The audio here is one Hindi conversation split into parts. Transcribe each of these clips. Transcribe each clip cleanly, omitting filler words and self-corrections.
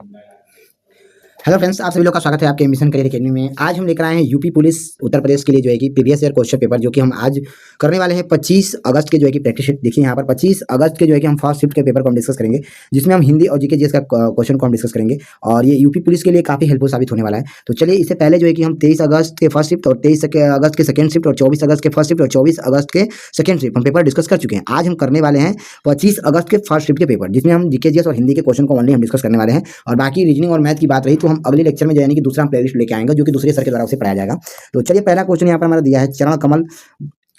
हेलो फ्रेंड्स, आप सभी लोग का स्वागत है आपके एम्बिशन करियर एकेडमी में। आज हम लेकर आए हैं यूपी पुलिस उत्तर प्रदेश के लिए जो है कि प्रीवियस ईयर क्वेश्चन पेपर, जो कि हम आज करने वाले हैं 25 अगस्त के जो है कि प्रैक्टिस शीट। देखिए यहाँ पर 25 अगस्त के जो है कि हम फर्स्ट शिफ्ट के पेपर को हम डिस्कस करेंगे, जिसमें हम हिंदी और जीके जीएस का क्वेश्चन को हम डिस्कस करेंगे और ये यूपी पुलिस के लिए काफ़ी हेल्पफुल साबित होने वाला है। तो चलिए, इससे पहले जो है कि हम 23 अगस्त के फर्स्ट शिफ्ट और 23 अगस्त के सेकंड शिफ्ट और 24 अगस्त के फर्स्ट शिफ्ट और 24 अगस्त के सेकंड शिफ्ट हम पेपर डिस्कस कर चुके हैं। आज हम करने वाले हैं 25 अगस्त के फर्स्ट शिफ्ट के पेपर, जिसमें हम जीके जीएस और हिंदी के क्वेश्चन को ओनली हम डिस्कस करने वाले हैं। और बाकी रीजनिंग और मैथ की बात रही तो हम अगले लेक्चर में यानी कि दूसरा प्लेलिस्ट लेके आएंगे, जो कि दूसरे सर के द्वारा उसे पढ़ाया जाएगा। तो चलिए, पहला क्वेश्चन यहाँ पर हमारा दिया है, चरण कमल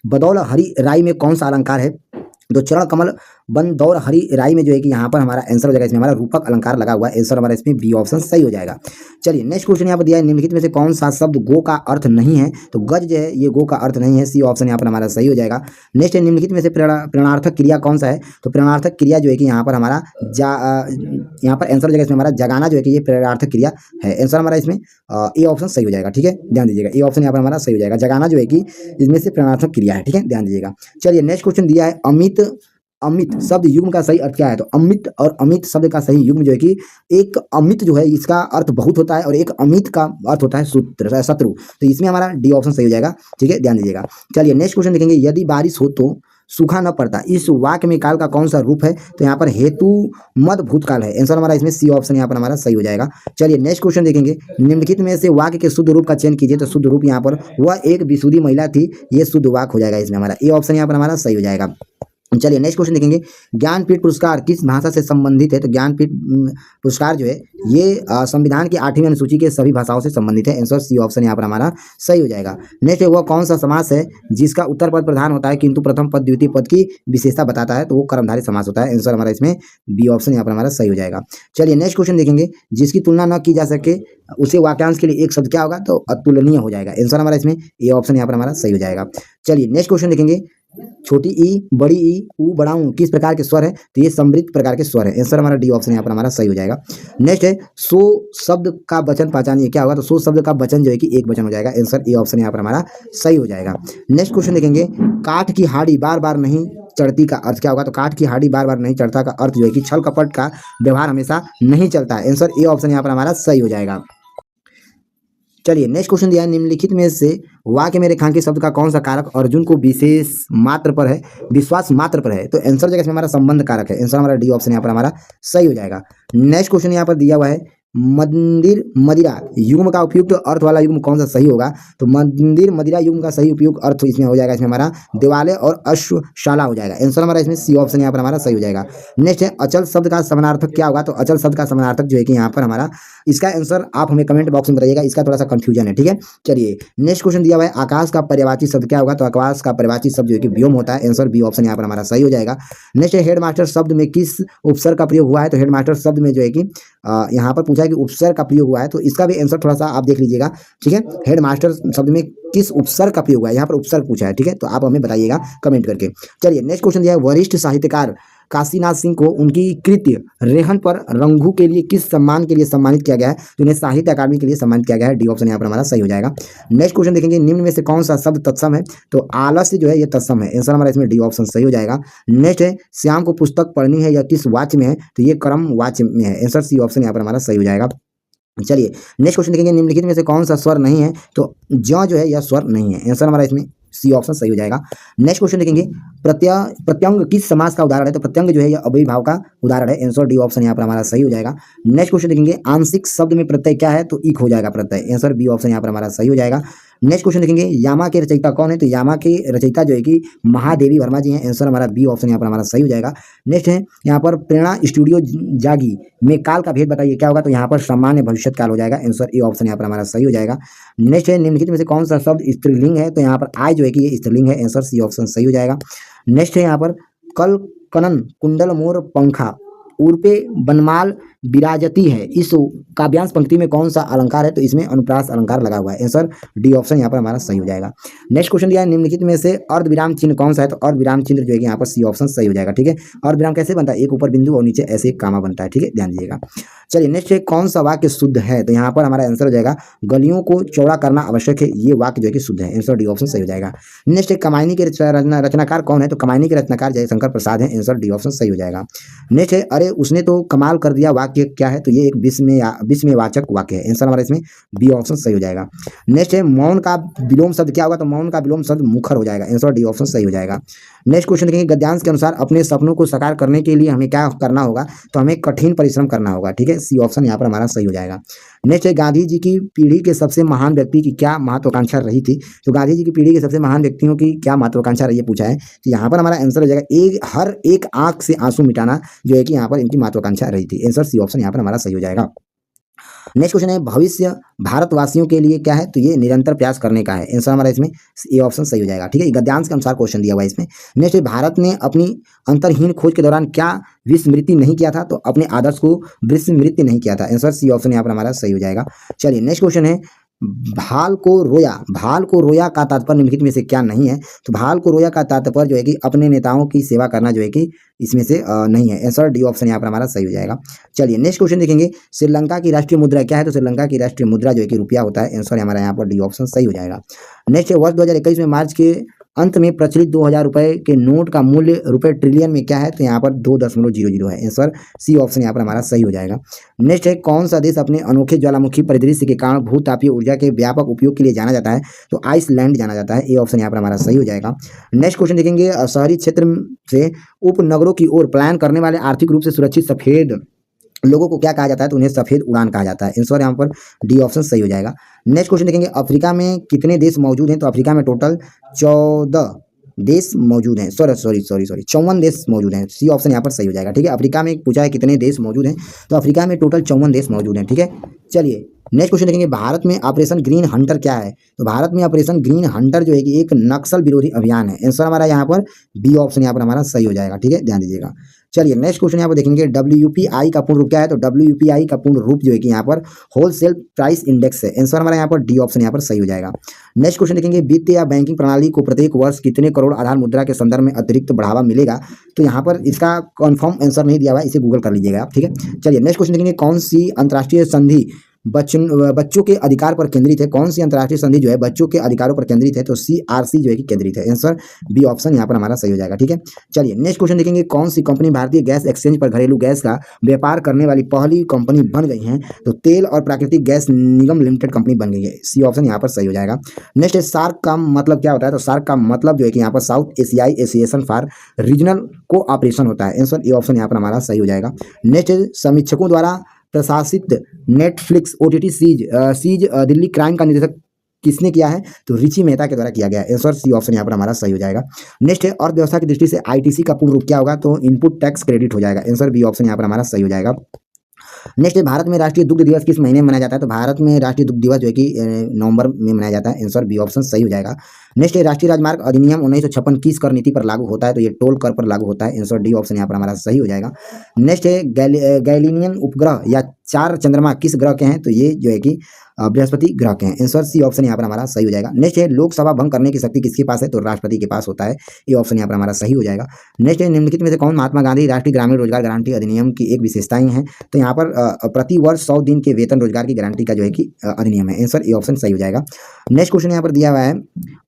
बदौल हरि राई में कौन सा अलंकार है? तो चरण कमल बंदौर हरि राई में जो है कि यहाँ पर हमारा आंसर हो जाएगा, इसमें हमारा रूपक अलंकार लगा हुआ है। आंसर हमारा इसमें बी ऑप्शन सही हो जाएगा। चलिए, नेक्स्ट क्वेश्चन यहाँ पर दिया है, निम्नलिखित में से कौन सा शब्द गो का अर्थ नहीं है? तो गज जो है ये गो का अर्थ नहीं है। सी ऑप्शन यहाँ पर हमारा सही हो जाएगा। नेक्स्ट है, निम्नलिखित में से प्रेरणार्थक क्रिया कौन सा है? तो प्रेरणार्थक क्रिया जो है कि यहाँ पर हमारा यहाँ पर आंसर हो जाएगा इसमें हमारा जगाना, जो है कि ये प्रेरणार्थक क्रिया है। आंसर हमारा इसमें ए ऑप्शन सही हो जाएगा। ठीक है, ध्यान दीजिएगा, ए ऑप्शन यहाँ पर हमारा सही हो जाएगा। जगाना जो है कि इसमें से प्रेरणार्थक क्रिया है। ठीक है, ध्यान दीजिएगा। चलिए, नेक्स्ट क्वेश्चन दिया है, अमित अमित शब्द युग्म का सही अर्थ क्या है? तो अमित और अमित शब्द का सही युग्म जो है कि एक अमित जो है इसका अर्थ बहुत होता है और एक अमित का अर्थ होता है शत्रु। तो इसमें हमारा डी ऑप्शन सही हो जाएगा। ठीक है, ध्यान दीजिएगा। चलिए, नेक्स्ट क्वेश्चन देखेंगे, यदि बारिश हो तो सूखा न पड़ता, इस वाक्य में काल का कौन सा रूप है? तो यहाँ पर हेतु मद भूतकाल है। आंसर हमारा इसमें सी ऑप्शन यहाँ पर हमारा सही हो जाएगा। चलिए, नेक्स्ट क्वेश्चन देखेंगे, निम्नलिखित में से वाक्य के शुद्ध रूप का चयन कीजिए। तो शुद्ध रूप यहाँ पर वह एक विशुद्धी महिला थी, ये शुद्ध वाक्य हो जाएगा। इसमें हमारा ए ऑप्शन यहाँ पर हमारा सही हो जाएगा। चलिए, नेक्स्ट क्वेश्चन देखेंगे, ज्ञानपीठ पुरस्कार किस भाषा से संबंधित है? तो ज्ञानपीठ पुरस्कार जो है ये संविधान की 8वीं अनुसूची के सभी भाषाओं से संबंधित है। आंसर सी ऑप्शन यहाँ पर हमारा सही हो जाएगा। नेक्स्ट है, वह कौन सा समास है जिसका उत्तर पद प्रधान होता है किंतु प्रथम पद द्वितीय पद की विशेषता बताता है? तो वो कर्मधारय समास होता है। आंसर हमारा इसमें बी ऑप्शन यहाँ पर हमारा सही हो जाएगा। चलिए, नेक्स्ट क्वेश्चन देखेंगे, जिसकी तुलना न की जा सके उसे वाक्यांश के लिए एक शब्द क्या होगा? तो अतुलनीय हो जाएगा। आंसर हमारा इसमें ए ऑप्शन यहाँ पर हमारा सही हो जाएगा। चलिए, नेक्स्ट क्वेश्चन देखेंगे, छोटी ई बड़ी ई ऊ बड़ा ऊ किस प्रकार के स्वर है? तो ये समृद्ध प्रकार के स्वर है। आंसर हमारा डी ऑप्शन यहाँ पर हमारा सही हो जाएगा। नेक्स्ट है, सो शब्द का वचन पहचानिए, क्या होगा? तो सो शब्द का वचन जो है कि एक वचन हो जाएगा। आंसर ए ऑप्शन यहाँ पर हमारा सही हो जाएगा। नेक्स्ट क्वेश्चन देखेंगे, काठ की हाड़ी बार बार नहीं चढ़ती का अर्थ क्या होगा? तो काठ की हाड़ी बार बार नहीं चढ़ता का अर्थ जो है कि छल कपट का व्यवहार हमेशा नहीं चलता है। आंसर ए ऑप्शन यहाँ पर हमारा सही हो जाएगा। चलिए, नेक्स्ट क्वेश्चन दिया है, निम्नलिखित में से वाक्य में रेखांकित शब्द का कौन सा कारक अर्जुन को विशेष मात्र पर है, विश्वास मात्र पर है? तो आंसर जगह इसमें हमारा संबंध कारक है। आंसर हमारा डी ऑप्शन यहाँ पर हमारा सही हो जाएगा। नेक्स्ट क्वेश्चन यहाँ पर दिया हुआ है, मंदिर मदिरा युग्म का उपयुक्त अर्थ वाला युग्म कौन सा सही होगा? तो मंदिर मदिरा युग्म का सही उपयुक्त अर्थ इसमें हो जाएगा, इसमें हमारा देवालय और अश्वशाला हो जाएगा। आंसर हमारा इसमें सी ऑप्शन यहाँ पर हमारा सही हो जाएगा। नेक्स्ट है, अचल शब्द का समानार्थक क्या होगा? तो अचल शब्द का समानार्थक जो है कि यहाँ पर हमारा, इसका आंसर आप हमें कमेंट बॉक्स में बताइएगा, इसका थोड़ा सा कंफ्यूजन है। ठीक है, चलिए, नेक्स्ट क्वेश्चन दिया हुआ है, आकाश का पर्यायवाची शब्द क्या होगा? तो आकाश का पर्यायवाची शब्द जो है कि व्योम होता है। आंसर बी ऑप्शन यहाँ पर हमारा सही हो जाएगा। नेक्स्ट है, हेडमास्टर शब्द में किस उपसर्ग का प्रयोग हुआ है? तो हेडमास्टर शब्द में जो है कि यहाँ पर पूछा है कि उपसर्ग का प्रयोग हुआ है, तो इसका भी आंसर थोड़ा सा आप देख लीजिएगा। ठीक है, हेडमास्टर शब्द में किस उपसर्ग का प्रयोग हुआ है? यहाँ पर उपसर्ग पूछा है। ठीक है, तो आप हमें बताइएगा कमेंट करके। चलिए, नेक्स्ट क्वेश्चन दिया है, वरिष्ठ साहित्यकार काशीनाथ सिंह को उनकी कृत्य रेहन पर रंगू के लिए किस सम्मान के लिए सम्मानित किया गया है? तो उन्हें साहित्य अकादमी के लिए सम्मानित किया गया है। डी ऑप्शन यहाँ पर हमारा सही हो जाएगा। नेक्स्ट क्वेश्चन देखेंगे, निम्न में से कौन सा शब्द तत्सम है? तो आलस्य जो है ये तत्सम है। आंसर हमारा इसमें डी ऑप्शन सही हो जाएगा। नेक्स्ट है, श्याम को पुस्तक पढ़नी है या किस वाच्य में है? तो ये क्रम वाच्य में है। आंसर सी ऑप्शन यहाँ पर हमारा सही हो जाएगा। चलिए, नेक्स्ट क्वेश्चन देखेंगे, निम्नलिखित में से कौन सा स्वर नहीं है? तो ज जो है यह स्वर नहीं है। आंसर हमारा इसमें सी ऑप्शन सही हो जाएगा। नेक्स्ट क्वेश्चन देखेंगे, प्रत्यंग किस समास का उदाहरण है? तो प्रत्यंग जो है यह अव्ययीभाव का उदाहरण है। आंसर डी ऑप्शन यहाँ पर हमारा सही हो जाएगा। नेक्स्ट क्वेश्चन देखेंगे, आंशिक शब्द में प्रत्यय क्या है? तो इक हो जाएगा प्रत्यय। आंसर बी ऑप्शन यहाँ पर हमारा सही हो जाएगा। नेक्स्ट क्वेश्चन देखेंगे, यामा के रचयिता कौन है? तो यामा के रचयिता जो है कि महादेवी वर्मा जी हैं। आंसर हमारा बी ऑप्शन यहाँ पर हमारा सही हो जाएगा। नेक्स्ट है, यहाँ पर प्रेरणा स्टूडियो जागी में काल का भेद बताइए, क्या होगा? तो यहाँ पर सामान्य भविष्य काल हो जाएगा। आंसर ए ऑप्शन यहाँ पर हमारा सही हो जाएगा। नेक्स्ट है, निम्नलिखित में से कौन सा शब्द स्त्रीलिंग है? तो यहाँ पर आय जो है कि ये स्त्रीलिंग है। आंसर सी ऑप्शन सही हो जाएगा। नेक्स्ट है, यहाँ पर कल कनन कुंडल मोर पंखा उर्पे बनमाल विराजती है, इस काव्यांश पंक्ति में कौन सा अलंकार है? तो इसमें अनुप्रास अलंकार लगा हुआ है। आंसर डी ऑप्शन यहाँ पर हमारा सही हो जाएगा। नेक्स्ट क्वेश्चन दिया है, निम्नलिखित में से अर्ध विराम चिन्ह कौन सा है? तो अर्ध विराम चिन्ह जो है कि यहाँ पर सी ऑप्शन सही हो जाएगा। ठीक है, अर्ध विराम कैसे बनता है? एक ऊपर बिंदु और नीचे ऐसे एक कामा बनता है। ठीक है, ध्यान दीजिएगा। चलिए, नेक्स्ट है, कौन सा वाक्य शुद्ध है? तो यहाँ पर हमारा आंसर हो जाएगा, गलियों को चौड़ा करना आवश्यक है, ये वाक्य जो है कि शुद्ध है। आंसर डी ऑप्शन सही हो जाएगा। नेक्स्ट है, कमायनी के रचनाकार कौन है? तो कमायनी के रचनाकार जयशंकर प्रसाद है। आंसर डी ऑप्शन सही हो जाएगा। नेक्स्ट है, अरे उसने तो कमाल कर दिया वाक्य वाक्य क्या है, तो ये एक विस्मयवाचक वाक्य है। आंसर हमारा इसमें बी ऑप्शन सही हो जाएगा। नेक्स्ट है मौन का विलोम शब्द क्या होगा, तो मौन का विलोम शब्द मुखर हो जाएगा। आंसर डी ऑप्शन सही हो जाएगा। नेक्स्ट क्वेश्चन देखेंगे, गद्यांश के अनुसार अपने सपनों को साकार करने के लिए हमें क्या करना होगा, तो हमें कठिन परिश्रम करना होगा। ठीक है, सी ऑप्शन यहाँ पर हमारा सही हो जाएगा। नेक्स्ट है गांधी जी की पीढ़ी के सबसे महान व्यक्ति की क्या महत्वाकांक्षा रही थी, तो गांधी जी की पीढ़ी के सबसे महान व्यक्तियों की क्या महत्वाकांक्षा रही है पूछा है, तो यहाँ पर हमारा आंसर हो जाएगा हर एक आंख से आंसू मिटाना, जो है कि यहाँ पर इनकी महत्वाकांक्षा रही थी। आंसर सी ऑप्शन यहाँ पर हमारा सही हो जाएगा। नेक्स्ट क्वेश्चन है भविष्य भारतवासियों के लिए क्या है, तो ये निरंतर प्रयास करने का है। आंसर हमारा इसमें ए ऑप्शन सही हो जाएगा। ठीक है, गद्यांश के अनुसार क्वेश्चन दिया हुआ है इसमें। नेक्स्ट है भारत ने अपनी अंतरहीन खोज के दौरान क्या विस्मृति नहीं किया था, तो अपने आदर्श को विस्मृत नहीं किया था। आंसर सी ऑप्शन यहाँ पर हमारा सही हो जाएगा। चलिए नेक्स्ट क्वेश्चन है भाल को रोया का तात्पर्य निम्नलिखित में से क्या नहीं है, तो भाल को रोया का तात्पर्य जो है कि अपने नेताओं की सेवा करना जो है कि इसमें से नहीं है। आंसर डी ऑप्शन यहाँ पर हमारा सही हो जाएगा। चलिए नेक्स्ट क्वेश्चन देखेंगे, श्रीलंका की राष्ट्रीय मुद्रा क्या है, तो श्रीलंका की राष्ट्रीय मुद्रा जो है कि रुपया होता है। आंसर हमारा यहाँ पर डी ऑप्शन सही हो जाएगा। नेक्स्ट है वर्ष 2021 में मार्च के अंत में प्रचलित 2000 रुपए के नोट का मूल्य रुपए ट्रिलियन में क्या है, तो यहाँ पर 2.00 है। आंसर सी ऑप्शन यहाँ पर हमारा सही हो जाएगा। नेक्स्ट है कौन सा देश अपने अनोखे ज्वालामुखी परिदृश्य के कारण भूतापीय ऊर्जा के व्यापक उपयोग के लिए जाना जाता है, तो आइसलैंड जाना जाता है। ए ऑप्शन यहाँ पर हमारा सही हो जाएगा। नेक्स्ट क्वेश्चन देखेंगे, शहरी क्षेत्र से उपनगरों की ओर पलायन करने वाले आर्थिक रूप से सुरक्षित सफेद लोगों को क्या कहा जाता है, तो उन्हें सफेद उड़ान कहा जाता है। आंसर यहाँ पर डी ऑप्शन सही हो जाएगा। नेक्स्ट क्वेश्चन देखेंगे, अफ्रीका में कितने देश मौजूद हैं, तो अफ्रीका में टोटल 14 देश मौजूद हैं। सॉरी 54 देश मौजूद हैं। सी ऑप्शन यहाँ पर सही हो जाएगा। ठीक है, अफ्रीका में पूछा है कितने देश मौजूद हैं, तो अफ्रीका में टोटल 54 देश मौजूद हैं। ठीक है, चलिए नेक्स्ट क्वेश्चन देखेंगे, भारत में ऑपरेशन ग्रीन हंटर क्या है, तो भारत में ऑपरेशन ग्रीन हंटर जो है कि एक नक्सल विरोधी अभियान है। आंसर हमारा यहाँ पर बी ऑप्शन यहाँ पर हमारा सही हो जाएगा। ठीक है, ध्यान दीजिएगा। चलिए नेक्स्ट क्वेश्चन यहाँ पर देखेंगे, WPI का पूर्ण रूप क्या है, तो WPI का पूर्ण रूप जो है कि यहाँ पर होलसेल प्राइस इंडेक्स है। आंसर हमारा यहाँ पर डी ऑप्शन यहाँ पर सही हो जाएगा। नेक्स्ट क्वेश्चन देखेंगे, वित्तीय या बैंकिंग प्रणाली को प्रत्येक वर्ष कितने करोड़ आधार मुद्रा के संदर्भ में अतिरिक्त बढ़ावा मिलेगा, तो यहाँ पर इसका कंफर्म आंसर नहीं दिया हुआ है, इसे गूगल कर लीजिएगा आप। ठीक है, चलिए नेक्स्ट क्वेश्चन देखेंगे, कौन सी अंतर्राष्ट्रीय संधि बच्चों के अधिकार पर केंद्रित है, कौन सी अंतर्राष्ट्रीय संधि जो है बच्चों के अधिकारों पर केंद्रित है, तो CRC जो है कि केंद्रित है। आंसर बी ऑप्शन यहाँ पर हमारा सही हो जाएगा। ठीक है, चलिए नेक्स्ट क्वेश्चन देखेंगे, कौन सी कंपनी भारतीय गैस एक्सचेंज पर घरेलू गैस का व्यापार करने वाली पहली कंपनी बन गई है, तो तेल और प्राकृतिक गैस निगम लिमिटेड कंपनी बन गई है। सी ऑप्शन यहाँ पर सही हो जाएगा। नेक्स्ट है सार्क का मतलब क्या होता है, तो सार्क का मतलब जो है कि यहाँ पर साउथ एशियाई एसोसिएशन फॉर रीजनल कोऑपरेशन होता है। आंसर ए ऑप्शन यहाँ पर हमारा सही हो जाएगा। नेक्स्ट है समीक्षकों द्वारा प्रशासित नेटफ्लिक्स OTT सीज दिल्ली क्राइम का निर्देशक किसने किया है, तो रिची मेहता के द्वारा किया गया है। आंसर सी ऑप्शन यहाँ पर हमारा सही हो जाएगा। नेक्स्ट है अर्थव्यवस्था की दृष्टि से ITC का पूर्ण रूप क्या होगा, तो इनपुट टैक्स क्रेडिट हो जाएगा। आंसर बी ऑप्शन यहाँ पर हमारा सही हो जाएगा। नेक्स्ट है भारत में राष्ट्रीय दुग्ध दिवस किस महीने में मनाया जाता है, तो भारत में राष्ट्रीय दुग्ध दिवस जो है कि नवंबर में मनाया जाता है। आंसर बी ऑप्शन सही हो जाएगा। नेक्स्ट है राष्ट्रीय राजमार्ग अधिनियम 1956 किस कर नीति पर लागू होता है, तो ये टोल कर पर लागू होता है। आंसर डी ऑप्शन यहाँ पर हमारा सही हो जाएगा। नेक्स्ट है गैलीलियन उपग्रह या 4 चंद्रमा किस ग्रह के हैं, तो ये जो है कि बृहस्पति ग्रह के हैं। आंसर सी ऑप्शन यहाँ पर हमारा सही हो जाएगा। नेक्स्ट है लोकसभा भंग करने की शक्ति किसके पास है, तो राष्ट्रपति के पास होता है। ये ऑप्शन यहाँ पर हमारा सही हो जाएगा। नेक्स्ट है निम्नलिखित में से कौन महात्मा गांधी राष्ट्रीय ग्रामीण रोजगार गारंटी अधिनियम की एक विशेषताएं हैं, तो यहाँ पर प्रति वर्ष 100 दिन के वेतन रोजगार की गारंटी का जो है कि अधिनियम है। आंसर ए ऑप्शन सही हो जाएगा। नेक्स्ट क्वेश्चन यहाँ पर दिया हुआ है,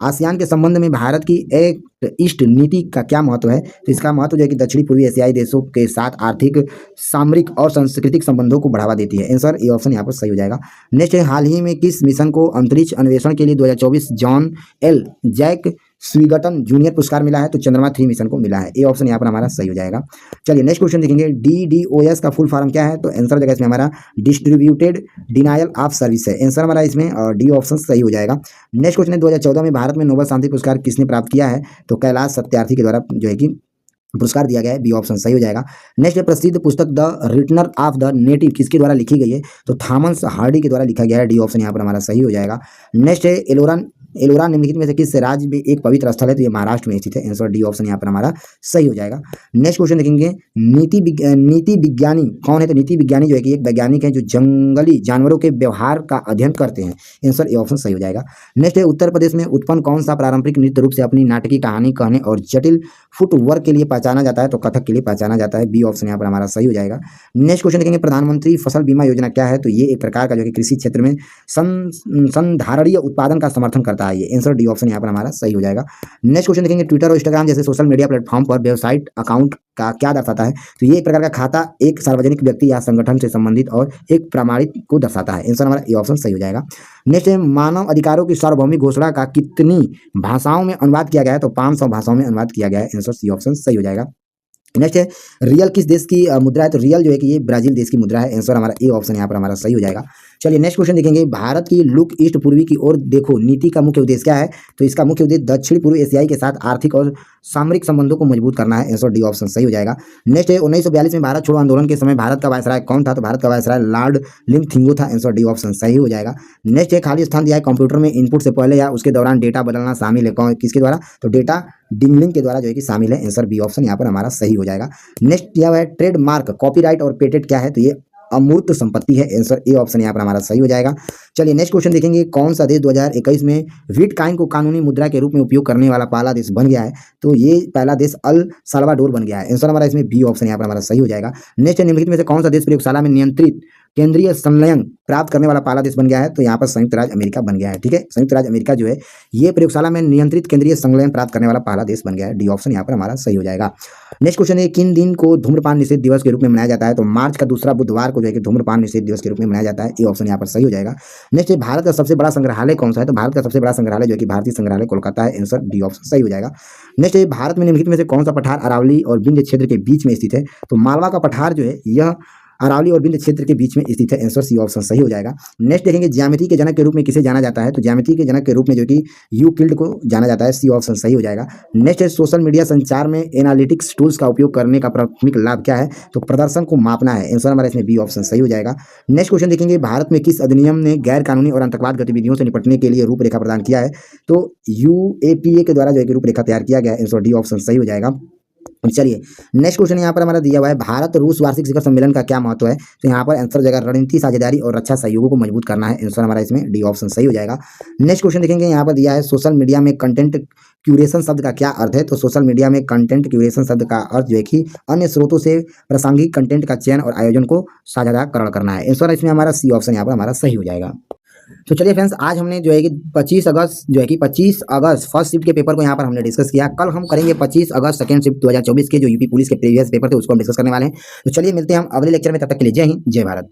आसियान के संबंध में भारत की एक्ट ईस्ट नीति का क्या महत्व है, तो इसका महत्व जो है कि दक्षिणी पूर्वी एशियाई देशों के साथ आर्थिक, सामरिक और सांस्कृतिक संबंधों को बढ़ावा देती है। आंसर ए ऑप्शन यहाँ पर सही हो जाएगा। नेक्स्ट है हाल ही में किस मिशन को अंतरिक्ष अन्वेषण के लिए 2024 जॉन एल जैक स्विगटन जूनियर पुरस्कार मिला है, तो चंद्रमा 3 मिशन को मिला है। ए ऑप्शन यहाँ पर हमारा सही हो जाएगा। चलिए नेक्स्ट क्वेश्चन देखेंगे, DDoS का फुल फॉर्म क्या है, तो आंसर जगह इसमें हमारा डिस्ट्रीब्यूटेड डिनायल ऑफ सर्विस है। आंसर हमारा इसमें डी ऑप्शन सही हो जाएगा। नेक्स्ट क्वेश्चन है 2014 में भारत में नोबेल शांति पुरस्कार किसने प्राप्त किया है, तो कैलाश सत्यार्थी के द्वारा जो है कि पुरस्कार दिया गया है। बी ऑप्शन सही हो जाएगा। नेक्स्ट है प्रसिद्ध पुस्तक the return of the native किसके द्वारा लिखी गई है, तो थॉमस हार्डी के द्वारा लिखा गया है। डी ऑप्शन यहाँ पर हमारा सही हो जाएगा। नेक्स्ट है एलोरा निम्नलिखित में से किस राज्य में एक पवित्र स्थल है, तो ये महाराष्ट्र में स्थित है। आंसर डी ऑप्शन यहाँ पर हमारा सही हो जाएगा। नेक्स्ट क्वेश्चन देखेंगे, नीति विज्ञानी कौन है, तो नीति विज्ञानी जो है कि एक वैज्ञानिक है जो जंगली जानवरों के व्यवहार का अध्ययन करते हैं। आंसर ए ऑप्शन सही हो जाएगा। नेक्स्ट है उत्तर प्रदेश में उत्पन्न कौन सा पारंपरिक नृत्य रूप से अपनी नाटकीय कहानी कहने और जटिल फुटवर्क के लिए पहचाना जाता है, तो कथक के लिए पहचाना जाता है। बी ऑप्शन यहाँ पर हमारा सही हो जाएगा। नेक्स्ट क्वेश्चन देखेंगे, प्रधानमंत्री फसल बीमा योजना क्या है, तो ये एक प्रकार का जो कि कृषि क्षेत्र में संधारणीय उत्पादन का समर्थन करता करता है ये। आंसर डी ऑप्शन यहाँ पर हमारा सही हो जाएगा। नेक्स्ट क्वेश्चन देखेंगे, ट्विटर और इंस्टाग्राम जैसे सोशल मीडिया प्लेटफॉर्म पर वेबसाइट अकाउंट का क्या दर्शाता है? तो ये एक प्रकार का खाता एक सार्वजनिक व्यक्ति या संगठन से संबंधित और एक प्रमाणित को दर्शाता है। आंसर हमारा ए ऑप्शन सही हो जाएगा। नेक्स्ट है, मानव अधिकारों की सार्वभौमिक घोषणा का कितनी भाषाओं में अनुवाद किया गया है? तो 500 भाषाओं में अनुवाद किया गया है। आंसर सी ऑप्शन सही हो जाएगा। नेक्स्ट है, रियल किस देश की मुद्रा है? तो रियल जो है कि ये ब्राजील देश की मुद्रा है। आंसर हमारा ए ऑप्शन यहाँ पर हमारा सही हो जाएगा। चलिए नेक्स्ट क्वेश्चन देखेंगे, भारत की लुक ईस्ट पूर्वी की ओर देखो नीति का मुख्य उद्देश्य क्या है? तो इसका मुख्य उद्देश्य दक्षिण पूर्व एशियाई के साथ आर्थिक और सामरिक संबंधों को मजबूत करना है। आंसर डी ऑप्शन सही हो जाएगा। नेक्स्ट है, 1942 में भारत छोड़ो आंदोलन के समय भारत का वायसराय कौन था? तो भारत का वायसराय लॉर्ड लिंगथिंगो था। आंसर डी ऑप्शन सही हो जाएगा। नेक्स्ट है, खाली स्थान दिया है कंप्यूटर में इनपुट से पहले या उसके दौरान डेटा बदलना शामिल है, किसके द्वारा? तो डेटा डिंगलिंग के द्वारा जो है कि शामिल है। आंसर बी ऑप्शन यहाँ पर हमारा सही हो जाएगा। नेक्स्ट दिया हुआ है, ट्रेडमार्क, कॉपीराइट और पेटेंट क्या है? तो ये अमूर्त संपत्ति है। आंसर ए ऑप्शन यहाँ पर हमारा सही हो जाएगा। चलिए नेक्स्ट क्वेश्चन देखेंगे, कौन सा देश 2021 में बिटकॉइन को कानूनी मुद्रा के रूप में उपयोग करने वाला पहला देश बन गया है? तो ये पहला देश अल साल्वाडोर बन गया है। आंसर हमारा इसमें बी ऑप्शन यहाँ पर हमारा सही हो जाएगा। नेक्स्ट निम्नलिखित में से कौन सा देश प्रयोगशाला में नियंत्रित केंद्रीय संलयन प्राप्त करने वाला पहला देश बन गया है? तो यहाँ पर संयुक्त राज्य अमेरिका बन गया है। ठीक है, संयुक्त राज्य अमेरिका जो है ये प्रयोगशाला में नियंत्रित केंद्रीय संलयन प्राप्त करने वाला पहला देश बन गया है। डी ऑप्शन यहाँ पर हमारा सही हो जाएगा। नेक्स्ट क्वेश्चन है, किन दिन को धूम्रपान निषेध दिवस के रूप में मनाया जाता है? तो मार्च का दूसरा बुधवार को जो है कि धूम्रपान निषेध दिवस के रूप में मनाया जाता है। ए ऑप्शन यहाँ पर सही हो जाएगा। नेक्स्ट है, भारत का सबसे बड़ा संग्रहालय कौन सा है? तो भारत का सबसे बड़ा संग्रहालय जो है कि भारतीय संग्रहालय कोलकाता है। आंसर डी ऑप्शन सही हो जाएगा। नेक्स्ट है, भारत में निम्नलिखित में से कौन सा पठार अरावली और विंध्य क्षेत्र के बीच में स्थित है? तो मालवा का पठार जो है यह अरावली और विंध्य क्षेत्र के बीच में स्थित है। आंसर सी ऑप्शन सही हो जाएगा। नेक्स्ट देखेंगे, ज्यामिति के जनक के रूप में किसे जाना जाता है? तो ज्यामिति के जनक के रूप में जो कि यूक्लिड को जाना जाता है। सी ऑप्शन सही हो जाएगा। नेक्स्ट है, सोशल मीडिया संचार में एनालिटिक्स टूल्स का उपयोग करने का प्राथमिक लाभ क्या है? तो प्रदर्शन को मापना है। आंसर हमारा इसमें बी ऑप्शन सही हो जाएगा। नेक्स्ट क्वेश्चन देखेंगे, भारत में किस अधिनियम ने गैर कानूनी और आतंकवाद गतिविधियों से निपटने के लिए रूपरेखा प्रदान किया है? तो यूएपीए के द्वारा जो है कि रूपरेखा तैयार किया गया है। आंसर डी ऑप्शन सही हो जाएगा। चलिए नेक्स्ट क्वेश्चन यहाँ पर हमारा दिया हुआ है, भारत रूस वार्षिक शिखर सम्मेलन का क्या महत्व है? तो यहाँ पर आंसर जगह रणनीति साझेदारी और रक्षा सहयोगों को मजबूत करना है। आंसर हमारा इसमें डी ऑप्शन सही हो जाएगा। नेक्स्ट क्वेश्चन देखेंगे, यहाँ पर दिया है, सोशल मीडिया में कंटेंट क्यूरेशन शब्द का क्या अर्थ है? तो सोशल मीडिया में कंटेंट क्यूरेशन शब्द का अर्थ जो है कि अन्य स्रोतों से प्रासंगिक कंटेंट का चयन और आयोजन को साझाकरण करना है। आंसर इसमें हमारा सी ऑप्शन यहाँ पर हमारा सही हो जाएगा। तो चलिए फ्रेंड्स, आज हमने जो है कि 25 अगस्त फर्स्ट शिफ्ट के पेपर को यहाँ पर हमने डिस्कस किया। कल हम करेंगे 25 अगस्त सेकंड शिफ्ट 2024 के जो यूपी पुलिस के प्रीवियस पेपर थे उसको हम डिस्कस करने वाले हैं। तो चलिए मिलते हैं हम अगले लेक्चर में, तब तक के लिए जय हिंद जय भारत।